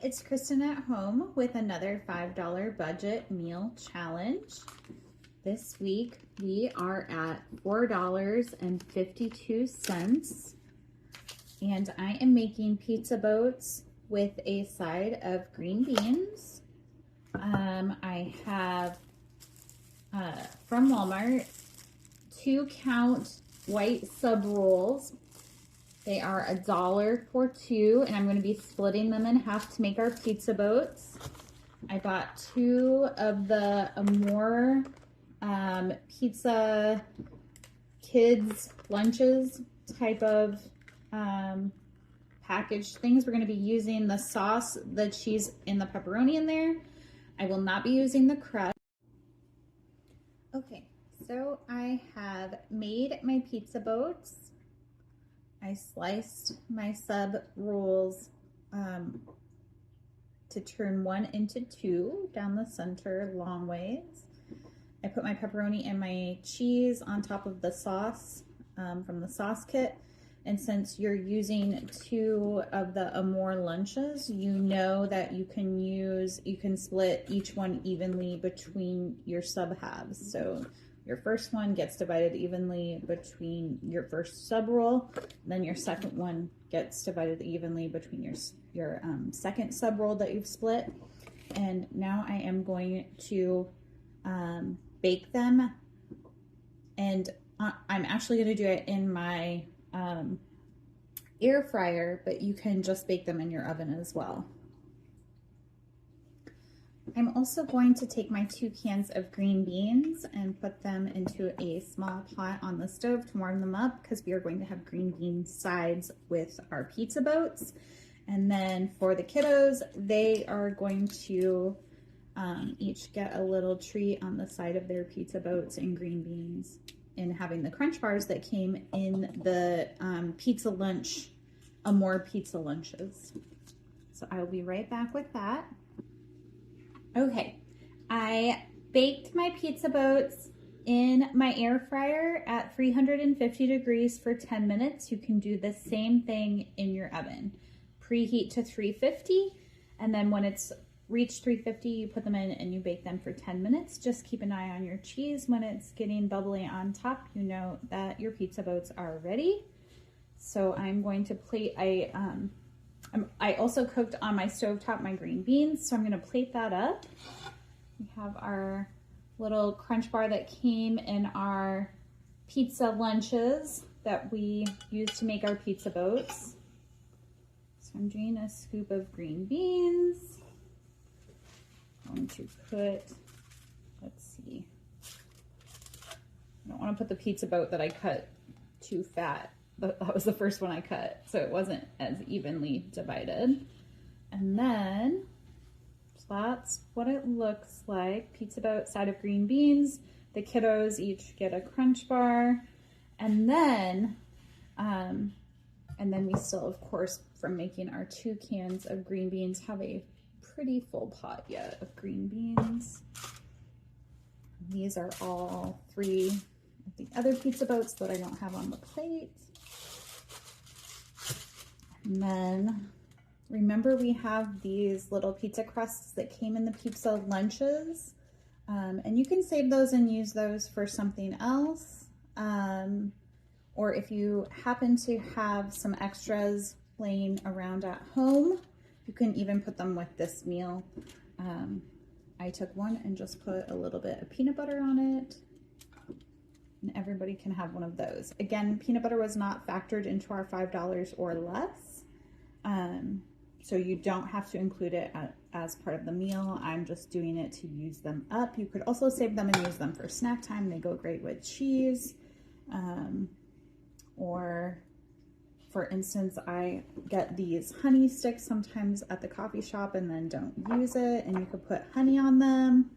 it's Kristen at home with another $5 budget meal challenge. This week we are at $4.52 and I am making pizza boats with a side of green beans. I have from Walmart 2-count white sub rolls. They are $1 for 2, and I'm going to be splitting them in half to make our pizza boats. I bought 2 of the Amore pizza kids lunches type of packaged things. We're going to be using the sauce, the cheese, and the pepperoni in there. I will not be using the crust. Okay, so I have made my pizza boats. I sliced my sub rolls to turn 1 into 2 down the center long ways. I put my pepperoni and my cheese on top of the sauce from the sauce kit. And since you're using 2 of the Amore lunches, you know that you can split each one evenly between your sub halves. So your first one gets divided evenly between your first sub roll, then your second one gets divided evenly between your second sub roll that you've split. And now I am going to bake them, and I'm actually going to do it in my air fryer, but you can just bake them in your oven as well. I'm also going to take my 2 cans of green beans and put them into a small pot on the stove to warm them up, because we are going to have green bean sides with our pizza boats. And then for the kiddos, they are going to each get a little treat on the side of their pizza boats and green beans, and having the crunch bars that came in the pizza lunch, Amore pizza lunches. So I will be right back with that. Okay, I baked my pizza boats in my air fryer at 350 degrees for 10 minutes. You can do the same thing in your oven. Preheat to 350, and then when it's reached 350, you put them in and you bake them for 10 minutes. Just keep an eye on your cheese. When it's getting bubbly on top, you know that your pizza boats are ready. So I'm going to plate, I also cooked on my stovetop my green beans, so I'm going to plate that up. We have our little crunch bar that came in our pizza lunches that we use to make our pizza boats. So I'm doing a scoop of green beans. I'm going to put, let's see, I don't want to put the pizza boat that I cut too fat. That was the first one I cut, so it wasn't as evenly divided. And then, so that's what it looks like. Pizza boat, side of green beans. The kiddos each get a crunch bar. And then we still, of course, from making our 2 cans of green beans, have a pretty full pot yet of green beans. These are all 3 of the other pizza boats that I don't have on the plate. And then remember, we have these little pizza crusts that came in the pizza lunches, and you can save those and use those for something else, or if you happen to have some extras laying around at home, you can even put them with this meal. I took one and just put a little bit of peanut butter on it, and everybody can have one of those. Again, peanut butter was not factored into our $5 or less. So you don't have to include it as part of the meal. I'm just doing it to use them up. You could also save them and use them for snack time. They go great with cheese. Or for instance, I get these honey sticks sometimes at the coffee shop and then don't use it, and you could put honey on them.